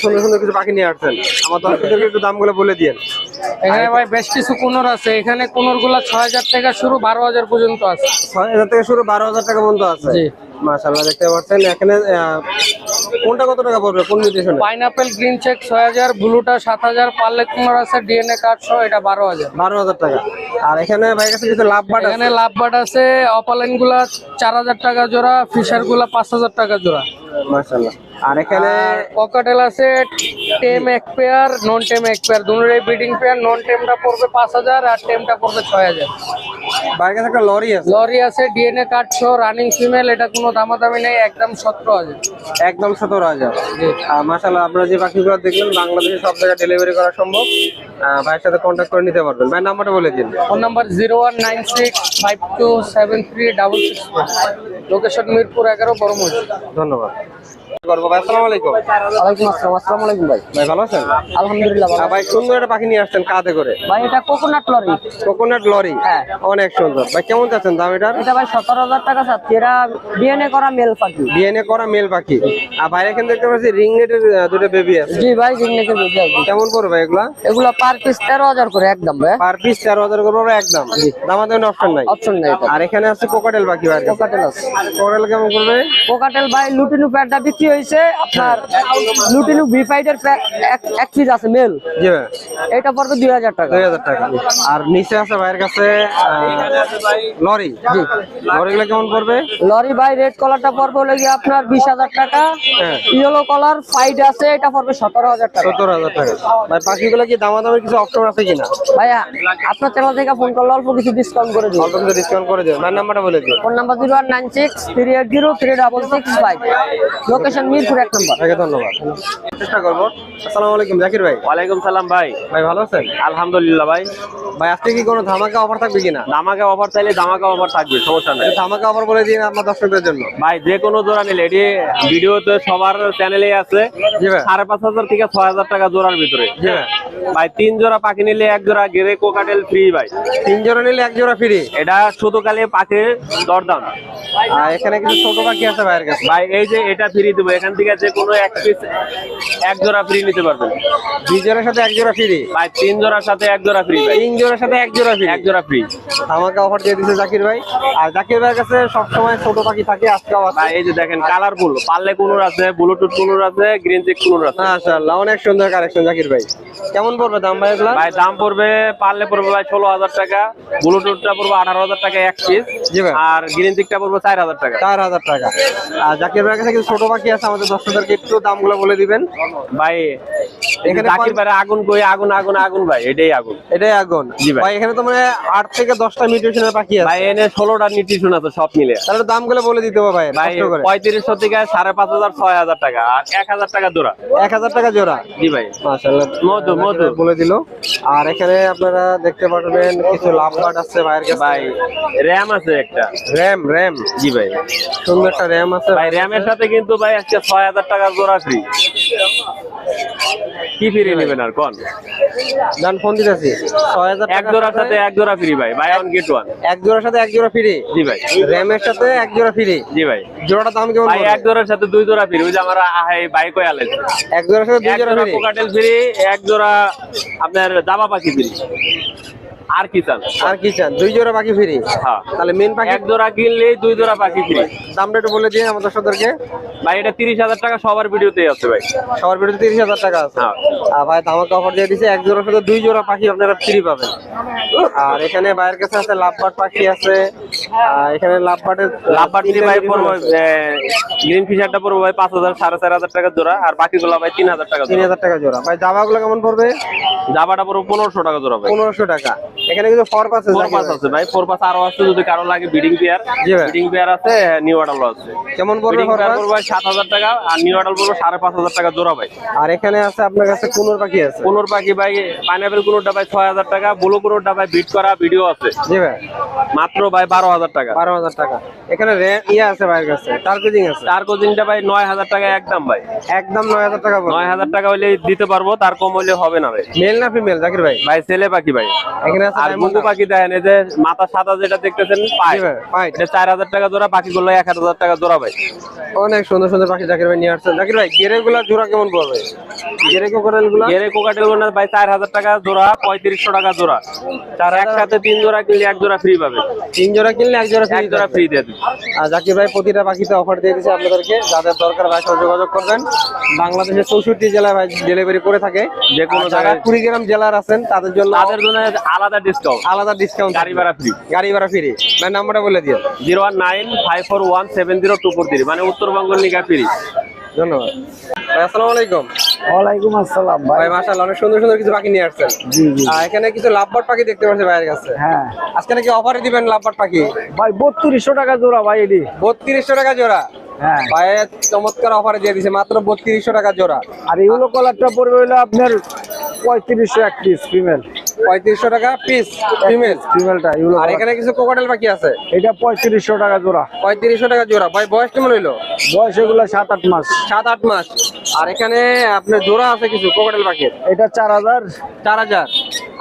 সুন্দর সুন্দর কিছু পাখি নিয়ে আসছেন, আমার দর্শকদেরকে একটু দামগুলো বলে দিয়েন। এখানে ভাই বেশ কিছু কুনোর আছে। এখানে কুনোর গুলা ৬,০০০ থেকে শুরু, ১২,০০০ পর্যন্ত আছে। ৬,০০০ থেকে শুরু, ১২,০০০ টাকা পর্যন্ত আছে। জি। মাশাআল্লাহ, দেখতে পাচ্ছেন এখানে কোনটা কত টাকা পড়বে, কোন মিউটেশনে? পাইনাপেল গ্রিন চেক ৬,০০০, ব্লুটা ৭,০০০, পার্লে কুনোর আছে ডিএনএ কার্ড সহ, এটা 12,০০০। ১২,০০০ টাকা। আর এখানে ভাইয়ের কাছে কিছু লাভ বাট এখানে আছে। লাভ বার্ড আছে, অপালাইন গুলা ৪,০০০ টাকা জোড়া, ফিশার গুলা ৫,০০০ টাকা জোড়া। মাশাআল্লাহ। আর এখানে ককাটেল আছে টেম এক পেয়ার, নন টেম এক পেয়ার, দুটোরই ব্রিডিং পেয়ার। নন টেমটা পড়বে ৫,০০০ আর টেমটা পড়বে ৬,০০০। ভাইয়ের কাছে একটা লরি আছে। লরি আছে ডিএনএ কার্ড সহ, রানিং ফিমেল, এটা কোনো দামাদামি নেই, একদম ১৭,০০০। একদম ১৭,০০০। জি। মাশাআল্লাহ, আপনারা যে পাখিগুলো দেখলেন বাংলাদেশে সব জায়গায় ডেলিভারি করা সম্ভব। ভাইয়ের সাথে কন্ট্যাক্ট করে নিতে পারবেন। ভাই নাম্বারটা বলে দিন। Phone number 0196527366। লোকেশন মিরপুর 11, বড় মসজিদ। ধন্যবাদ। ভাই আসসালামু আলাইকুম। ওয়ালাইকুম আসসালাম। আসসালামু আলাইকুম ভাই। ভাই ভালো আছেন? আলহামদুলিল্লাহ ভালো। ভাই সুন্দর একটা পাখি নিয়ে আসছেন কাঁধে করে। ভাই এটা কোকোনাট লরি। Coconut lorry. হ্যাঁ। অনেক সুন্দর। ভাই কেমন চাচ্ছেন দাম এটার? এটা ভাই ১৭,০০০ টাকা চাচ্ছি। এটা ডিএনএ করা মেল পাখি। ডিএনএ করা মেল পাখি। আর ভাই এখানে দেখতে পাচ্ছি রিং নেটের দুটো বেবি আছে। জি ভাই, রিংনেকের বেবি আছে। কেমন পড়বে ভাই এগুলা? এগুলো পার পিস 13,০০০ করে একদম ভাই। পার পিস 13,০০০ করে একদম। দামাদামি অপশন নাই। অপশন নাই এটা। আর এখানে আছে কোকাটেল পাখি ভাই। কোকাটেল আছে। কোকাটেল কেমন করবে? কোকাটেল ভাই লুটিনু প্যাডটা বিক্রি হয়েছে আপনার। লুটিনু ভি5 এর এক পিস আছে মেল। জি ভাই। এটা পড়বে ২,০০০ টাকা। ২,০০০ টাকা। আর নিচে আছে ভাইয়ের কাছে লরি। জি। লরিগুলো কেমন পড়বে? লরি ভাই রেড কলারটা পড়বে হলো গিয়ে আপনার ২০,০০০ টাকা। হ্যাঁ। ইয়েলো কলার ফাইড আছে, এটা পড়বে ১৭,০০০ টাকা। ১৭,০০০ টাকা। ভাই পাখিগুলো কি দামাদামের কিছু অপশন আছে কিনা? ভাইয়া আপনার চ্যানেল থেকে ফোন করলে অল্প কিছু ডিসকাউন্ট করে দিন। অল্প কিছু ডিসকাউন্ট করে দেবেন। ভাই নাম্বারটা বলে দিন। Phone number 019638036665। লোকেশন মিরপুর ১ নম্বর। আপনাকে ধন্যবাদ। চেষ্টা করবো। আসসালামু আলাইকুম জাকির ভাই। ওয়ালাইকুম সালাম ভাই। ভাই ভালো আছেন? আলহামদুলিল্লাহ ভাই। ভাই আজকে কি কোনো ধামাকা অফার থাকবে কিনা? ধামাকা অফার চাইলে ধামাকা অফার থাকবে, সমস্যা নাই ধামাকা অফার বলে দিন আপনার দর্শকদের জন্য। ভাই। যে কোনো জোড়া নিলে এটি ভিডিওতে সবার চ্যানেলে আছে। জি ভাই। ৫,৫০০ থেকে ৬,০০০ টাকা জোড়ার ভিতরে। জি ভাই। ভাই ৩ জোড়া পাখি নিলে 1 জোড়া গ্রে কোকাটেল ফ্রি ভাই। ৩ জোড়া নিলে 1 জোড়া ফ্রি। এটা শুধু খালি পাখির দরদাম। আর এখানে কিছু ছোট পাখি আছে ভাইয়ের কাছে। ভাই এই যে এটা ফ্রি দেবো, এখান থেকে যে কোনো এক পিস 1 জোড়া ফ্রি নিতে পারবেন। 2 জোড়ার সাথে 1 জোড়া ফ্রি। ভাই 3 জোড়ার সাথে 1 জোড়া ফ্রি ভাই। 3 জোড়ার সাথে 1 জোড়া ফ্রি। 1 জোড়া ফ্রি। ধামাকা অফার দিয়ে দিচ্ছে জাকির ভাই। আর জাকির ভাইয়ের কাছে সবসময় ছোট পাখি থাকে, আজকেও আছে। ভাই এই যে দেখেন কালারফুল পার্লে কুনুর আছে, ব্লুটুথ কুনুর আছে, গ্রিন চেক কুনুর আছে। মাশাআল্লাহ, অনেক সুন্দর কালেকশন জাকির ভাই। কেমন পড়বে দাম ভাই এগুলা? ভাই দাম পড়বে, পারলে পড়বে ভাই ১৬,০০০ টাকা, ব্লুটুথটা পড়বে ১৮,০০০ টাকা এক পিস। জি ভাই। আর গ্রিন চিকটা পড়বে ৪,০০০ টাকা। 4,000 টাকা। আর জাকির ভাইয়ের কাছে কিছু ছোট পাখি আছে, আমাদের দর্শকদেরকে একটু দামগুলো বলে দিবেন। ভাই এখানে জাকির ভাই আগুন কই, আগুন আগুন আগুন ভাই, এটাই আগুন। এটাই আগুন। জি ভাই। ভাই এখানে তো মানে 8 থেকে 10টা মিউটেশনের পাখি আছে। ভাই এনে 16টা নিউট্রিশন আছে সব মিলে। তাহলে দামগুলো বলে দিতে হবে ভাই, ভাই কষ্ট করে। ৩৫০০ থেকে ৫,৫০০, ৬,০০০ টাকা আর ১,০০০ টাকা জোড়া। 1,000 টাকা জোড়া। জি ভাই। মাশাআল্লাহ, মধু মধু বলে দিল। আর এখানে আপনারা দেখতে পারবেন কিছু লাভবার্ড আছে ভাইয়ের কাছে। ভাই র্যাম আছে একটা। র্যাম। জি ভাই। সুন্দর একটা র্যাম আছে ভাই র্যামের সাথে কিন্তু ভাই আজকে ৬,০০০ টাকা জোড়া ফ্রি। কি ফ্রি নেবেন আর কোন? জান ফোন দিতেছি। 6,000 এক জোড়ার সাথে 1 জোড়া ফ্রি ভাই, বাই ওয়ান গেট ওয়ান। 1 জোড়ার সাথে 1 জোড়া ফ্রি। জি ভাই। র্যামের সাথে 1 জোড়া ফ্রি। জি ভাই। জোড়াটা দাম কেমন ভাই পড়বে? 1 জোড়ার সাথে 2 জোড়া ফ্রি, ওই যে আমার বাইক কই আলে। 1 জোড়ার সাথে 2 1 জোড়া জোড়া ফ্রি। কোকাটেল ফ্রি, 1 জোড়া আপনার জামা পাখি ফ্রি। আর কি চান? আর কি চান? 2 জোড়া পাখি ফ্রি। হ্যাঁ। তাহলে মেন পাখি 1 জোড়া কিনলে 2 জোড়া পাখি ফ্রি। দামটা একটু বলে দিন আমাদের দর্শকদেরকে। ভাই এটা ৩০,০০০ টাকা সবার ভিডিওতেই আছে ভাই। সবার ভিডিওতে 30,000 টাকা আছে। হ্যাঁ। আর ভাই ধামাকা অফার দিয়ে দিছে, 1 জোড়ার সাথে 2 জোড়া পাখি আপনারা ফ্রি পাবেন। আর এখানে ভাইয়ের কাছে আছে লাভবার্ড পাখি আছে। এখানে লাভবার্ডের লাভবার্ড ফ্রি ভাই পড়বে, গ্রিন ফিশারটা পড়বে ভাই 5,০০০, 4,৫০০ টাকা জোড়া, আর বাকিগুলো ভাই 3,০০০ টাকা জোড়া। 3,000 টাকা জোড়া। ভাই জামাগুলো কেমন পড়বে? জামাটা পড়বে ১৫০০ টাকা জোড়া ভাই। 1500 টাকা। এখানে কিন্তু ফরপাস আছে। ফোরপাস আছে ভাই, ফোরপাস আরো আছে, যদি কারো লাগে বিডিং পেয়ার। জি ভাই। বিডিং পেয়ার আছে, নিউ অ্যাডাল আছে। কেমন পড়বে বিডিং পেয়ার ফরপাস? পড়বে ৭,০০০ টাকা, আর নিউ অ্যাডাল পড়বে ৫,৫০০ টাকা জোড়া ভাই। আর এখানে আছে আপনার কাছে কুনুর পাখি আছে। কোনোর পাখি ভাই, পাইনাপেল কোনোটা ভাই ৬,০০০ টাকা, ব্লু কোনোটা ভাই বিট করা ভিডিও আছে জি ভাই। মাত্র ভাই ১২,০০০ টাকা। 12,000 টাকা। এখানে আছে ভাইয়ের কাছে, টার্কোজিং আছে। তার কোচিংটা ভাই ৯,০০০ টাকা একদম ভাই। একদম 9,000 টাকা পড়বে। ৯,০০০ টাকা হইলে দিতে পারবো, তার কম হইলে হবে না ভাই। মেল না ফিমেল জাকির ভাই? ভাই ছেলে পাখি ভাই। এখানে আছে আর ঘুঘু পাখি দেখেন এই যে মাথা সাদা যেটা দেখতেছেন পাই পাইট এটা 4000 টাকা জোড়া, বাকিগুলো 1000 টাকা জোড়া ভাই। অনেক সুন্দর সুন্দর পাখি জাকির ভাই নিয়ে আসছেন। জাকির ভাই গেরে গুলা জোড়া কেমন পড়বে? গেরে কোকাটেল গুলা গেরে কোকাটেল গুলো ভাই 4000 টাকা জোড়া, 3500 টাকা জোড়া। চার একসাথে 3 জোড়া কিনলে 1 জোড়া ফ্রি পাবে। 3 জোড়া কিনলে 1 জোড়া এক জোড়া ফ্রি দিয়ে দিন। আর জাকির ভাই প্রতিটা পাখিতে অফার দিয়ে দিচ্ছে আপনাদেরকে, যাদের দরকার ভাই সাথে যোগাযোগ করবেন। বাংলাদেশের 64 জেলায় ভাই ডেলিভারি করে থাকে। যে কোনো আর যারা জায়গায় কুড়িগ্রাম জেলার আছেন তাদের জন্য আলাদা ডিসকাউন্ট, আলাদা ডিসকাউন্ট, গাড়ি ভাড়া ফ্রি। গাড়ি ভাড়া ফ্রি। ভাই নাম্বারটা বলে দিও। 01954170243, মানে উত্তরবঙ্গের নিকা ফ্রি। ধন্যবাদ ভাই। আসসালামু আলাইকুম। ওয়ালাইকুম আসসালাম ভাই মাশাআল্লাহ অনেক সুন্দর সুন্দর কিছু পাখি নিয়ে আসছেন। জি জি আর এখানে কিছু লাভবার্ড পাখি দেখতে পাচ্ছি ভাইয়ের কাছে। হ্যাঁ আজকে নাকি অফারে দিবেন লাভবার্ড পাখি? ভাই 3200 টাকা জোড়া ভাই এটি। 3200 টাকা জোড়া। হ্যাঁ ভাইয়ের চমৎকার অফারে দিয়ে দিছে মাত্র 3200 টাকা জোড়া। আর ইউলো কলারটা পড়বে হলো আপনার 3500 এক পিস ফিমেল। 3500 টাকা পিস ফিমেল। ফিমেলটা ইউলো। আর এখানে কিছু কোকাটেল পাখি আছে। এটা 3500 টাকা জোড়া। 3500 টাকা জোড়া। ভাই বয়স কেমন হইলো? বয়স এগুলো 7-8 মাস। 7-8 মাস। আর এখানে আপনার জোড়া আছে কিছু কোকাটেল পাখি। এটা 4000। 4000।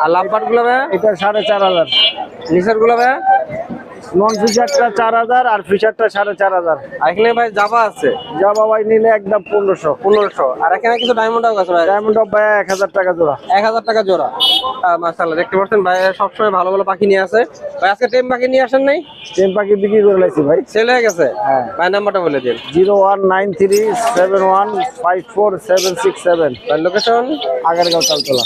আর লাভবার্ড গুলো ভাই? এটা 4500। নিসার গুলো ভাই? নন ফিচারটা 4000 আর ফিচারটা 4500। আর এখানে ভাই জাভা আছে। জাবা ভাই নিলে একদম 1500। 1500। আর এখানে কিছু ডায়মন্ড আছে ভাই। ডায়মন্ড অফ ভাই 1000 টাকা জোড়া। 1000 টাকা জোড়া। মাশাআল্লাহ দেখতে পাচ্ছেন ভাই সবসময় ভালো ভালো পাখি নিয়ে আসে। ভাই আজকে টেম পাখি নিয়ে আসেন নাই? টেম পাখি বিক্রি করে লাইছি ভাই। সেল হয়ে গেছে? হ্যাঁ। ভাই নাম্বারটা বলে দিন। 01937154767। ভাই লোকেশন? আগারগাঁও তালতলা।